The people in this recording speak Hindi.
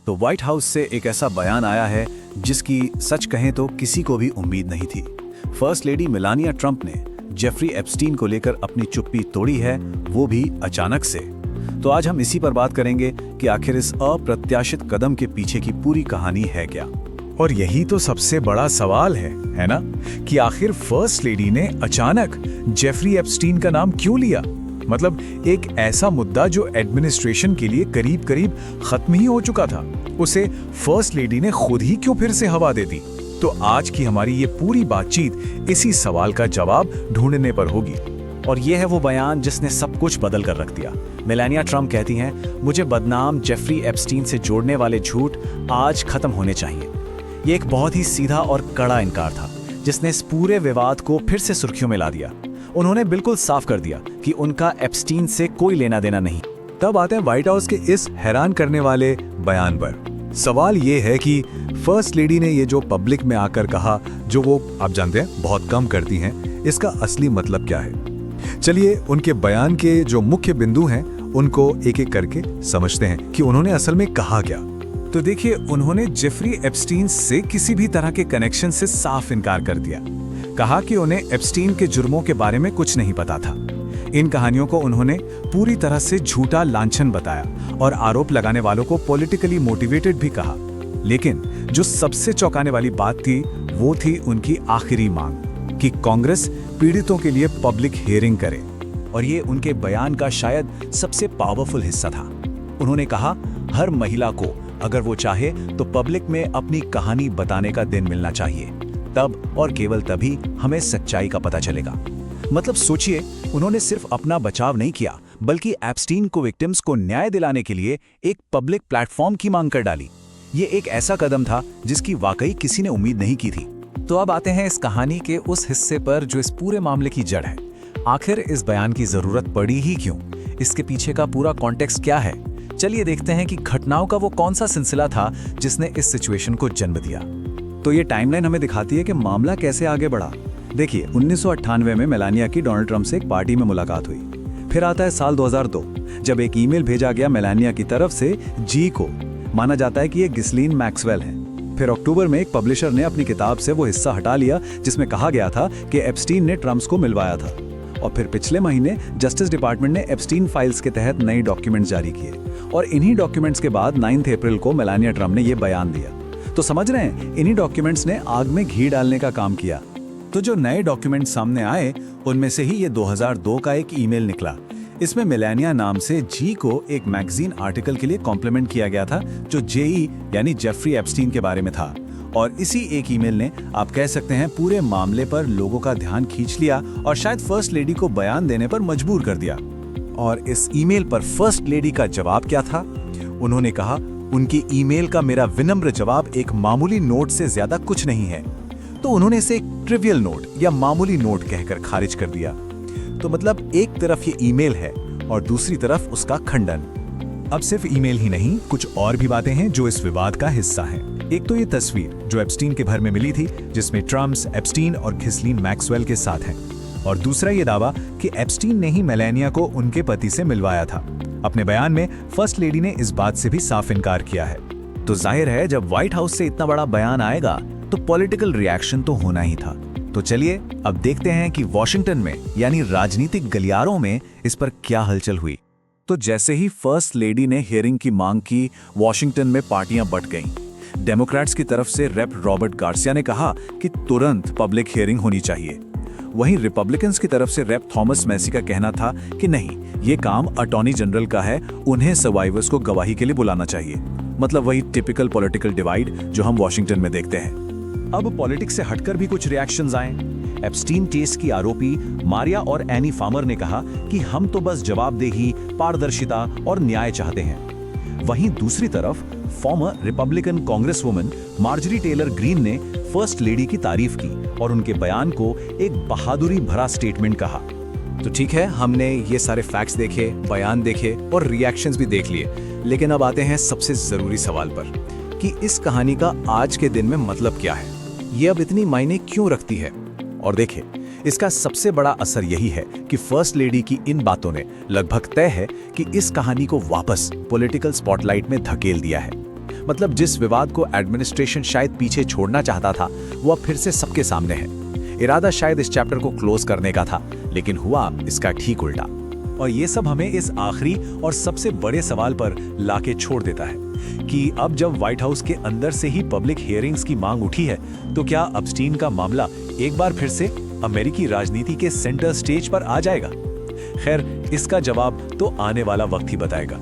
तो व्हाइट हाउस से एक ऐसा बयान आया है जिसकी सच कहें तो किसी को भी उम्मीद नहीं थी। फर्स्ट लेडी मेलानिया ट्रंप ने जेफरी एप्स्टीन को लेकर अपनी चुप्पी तोड़ी है, वो भी अचानक से। तो आज हम इसी पर बात करेंगे कि आखिर इस अप्रत्याशित कदम के पीछे की पूरी कहानी है क्या। और यही तो सबसे बड़ा सवाल है ना, कि आखिर फर्स्ट लेडी ने अचानक जेफरी एप्स्टीन का नाम क्यों लिया। मतलब एक ऐसा मुद्दा जो एडमिनिस्ट्रेशन के लिए करीब करीब खत्म ही हो चुका था, उसे फर्स्ट लेडी ने खुद ही क्यों फिर से हवा दे दी। तो आज की हमारी ये पूरी बातचीत इसी सवाल का जवाब ढूंढने पर होगी। और ये है वो बयान जिसने सब कुछ बदल कर रख दिया। मेलानिया ट्रंप कहती हैं, मुझे बदनाम जेफरी एप्स्टीन से जोड़ने वाले झूठ आज खत्म होने चाहिए। ये एक बहुत ही सीधा और कड़ा इनकार था जिसने इस पूरे विवाद को फिर से सुर्खियों में ला दिया। उन्होंने बिल्कुल साफ कर दिया कि उनका एप्स्टीन से कोई लेना देना नहीं। तब आते हैं व्हाइट हाउस के इस हैरान करने वाले बयान पर। सवाल ये है कि फर्स्ट लेडी ने ये जो पब्लिक में आकर कहा, जो वो आप जानते हैं बहुत कम करती हैं, इसका असली मतलब क्या है। चलिए उनके बयान के जो मुख्य बिंदु हैं उनको एक एक करके समझते हैं कि उन्होंने असल में कहा क्या। तो देखिए, उन्होंने जेफरी एप्स्टीन से किसी भी तरह के कनेक्शन से साफ इनकार कर दिया। कहा कि उन्हें एप्स्टीन के जुर्मों के बारे में कुछ नहीं पता था। इन कहानियों को उन्होंने पूरी तरह से झूठा लांछन बताया और आरोप लगाने वालों को पॉलिटिकली मोटिवेटेड भी कहा। लेकिन जो सबसे चौंकाने वाली बात थी वो थी उनकी आखिरी मांग कि कांग्रेस पीड़ितों के लिए पब्लिक हियरिंग करे। और ये उनके बयान का शायद सबसे पावरफुल हिस्सा था। उन्होंने कहा, हर महिला को अगर वो चाहे तो पब्लिक में अपनी कहानी बताने का दिन मिलना चाहिए। तब और केवल तभी हमें सच्चाई का पता चलेगा। मतलब सोचिए, उन्होंने सिर्फ अपना बचाव नहीं किया बल्कि एप्स्टीन को विक्टिम्स को न्याय दिलाने के लिए एक पब्लिक प्लेटफॉर्म की मांग कर डाली। ये एक ऐसा कदम था जिसकी वाकई किसी ने उम्मीद नहीं की थी। तो अब आते हैं इस कहानी के उस हिस्से पर जो इस पूरे मामले की जड़ है। आखिर इस बयान की जरूरत पड़ी ही क्यों? इसके पीछे का पूरा कॉन्टेक्स्ट क्या है? चलिए देखते हैं कि घटनाओं का वो कौन सा सिलसिला था जिसने इस सिचुएशन को जन्म दिया। तो ये टाइमलाइन हमें दिखाती है कि मामला कैसे आगे बढ़ा। देखिए, 1998 में मेलानिया की डोनाल्ड ट्रंप से एक पार्टी में मुलाकात हुई। फिर आता है साल 2002, जब एक ईमेल भेजा गया मेलानिया की तरफ से जी को। माना जाता है कि ये गिस्लीन मैक्सवेल है। फिर अक्टूबर में एक पब्लिशर ने अपनी किताब से वो हिस्सा हटा लिया जिसमें कहा गया था कि एप्स्टीन ने ट्रंप्स को मिलवाया था। और फिर पिछले महीने जस्टिस डिपार्टमेंट ने एप्स्टीन फाइल्स के तहत नए डॉक्यूमेंट्स जारी किए। और इन्हीं डॉक्यूमेंट्स के बाद 9 अप्रैल को मेलानिया ट्रंप ने ये बयान दिया। तो समझ रहे हैं, इन्हीं डॉक्यूमेंट्स ने आग में घी डालने का काम किया। तो जो नए डॉक्यूमेंट्स सामने आए उनमें से ही ये 2002 का एक ईमेल निकला। इसमें मेलानिया नाम से जी को एक मैगजीन आर्टिकल के लिए कॉम्प्लीमेंट किया गया था जो जेई यानी जेफरी एप्स्टीन के बारे में था। और इसी एक ईमेल ने, आप कह सकते हैं, पूरे मामले पर लोगों का ध्यान खींच लिया और शायद फर्स्ट लेडी को बयान देने पर मजबूर कर दिया। और इस ईमेल पर फर्स्ट लेडी का जवाब क्या था? उन्होंने कहा, उनकी ईमेल का मेरा विनम्र जवाब एक मामूली नोट से ज्यादा कुछ नहीं है। तो उन्होंने इसे एक ट्रिवियल नोट या मामूली नोट कहकर खारिज कर दिया। तो मतलब एक तरफ ये ईमेल है और दूसरी तरफ उसका खंडन। अब सिर्फ ईमेल ही नहीं, कुछ और भी बातें हैं जो इस विवाद का हिस्सा हैं। एक तो ये तस्वीर जो एप्स्टीन के घर में मिली थी, जिसमें ट्रम्प, एप्स्टीन और गिस्लीन मैक्सवेल के साथ हैं। और दूसरा ये दावा कि एप्स्टीन ने ही मेलानिया को उनके पति से मिलवाया था। अपने बयान में फर्स्ट लेडी ने इस बात से भी साफ इनकार किया है। तो जाहिर है, जब व्हाइट हाउस से इतना बड़ा बयान आएगा तो पॉलिटिकल रिएक्शन तो होना ही था। तो चलिए अब देखते हैं कि वॉशिंगटन में यानी राजनीतिक गलियारों में इस पर क्या हलचल हुई। तो जैसे ही फर्स्ट लेडी ने हियरिंग की मांग की, वॉशिंगटन में पार्टियां बंट गईं। डेमोक्रेट्स की तरफ से रेप रॉबर्ट गार्सिया ने कहा कि तुरंत पब्लिक हियरिंग होनी चाहिए। वहीं रिपब्लिकन्स की तरफ से रेप थॉमस मैसी का कहना था कि नहीं, ये काम अटॉर्नी जनरल का है, उन्हें सर्वाइवर्स को गवाही के लिए बुलाना चाहिए। मतलब वही टिपिकल पॉलिटिकल डिवाइड जो हम वॉशिंगटन में देखते हैं। अब पॉलिटिक्स से हटकर भी कुछ रिएक्शंस आए। एप्स्टीन केस की आरोपी मारिया और एनी फार्मर ने कहा कि हम तो बस जवाबदेही, पारदर्शिता और न्याय चाहते हैं। वहीं दूसरी तरफ former Republican congresswoman Marjorie Taylor Greene ने फर्स्ट लेडी की तारीफ की और उनके बयान को एक बहादुरी भरा स्टेटमेंट कहा। तो ठीक है, हमने ये सारे फैक्ट्स देखे, बयान देखे और रिएक्शंस भी देख लिए, लेकिन अब आते हैं सबसे जरूरी सवाल पर कि इस कहानी का आज के दिन में मतलब क्या है, ये अब इतनी मायने क्यों रखती है। और देखिए, इसका सबसे बड़ा असर यही है कि फर्स्ट लेडी की इन बातों ने लगभग तय है कि इस कहानी को वापस पॉलिटिकल स्पॉटलाइट में धकेल दिया है। मतलब जिस विवाद को एडमिनिस्ट्रेशन शायद पीछे छोड़ना चाहता था वो अब फिर से सबके सामने है। इरादा शायद इस चैप्टर को क्लोज करने का था, लेकिन हुआ इसका ठीक उल्टा। और ये सब हमें इस आखिरी और सबसे बड़े सवाल पर लाके छोड़ देता है कि अब जब व्हाइट हाउस के अंदर से ही पब्लिक हियरिंग्स की मांग उठी है, तो क्या एप्स्टीन का मामला एक बार फिर से अमेरिकी राजनीति के सेंटर स्टेज पर आ जाएगा? खैर, इसका जवाब तो आने वाला वक्त ही बताएगा।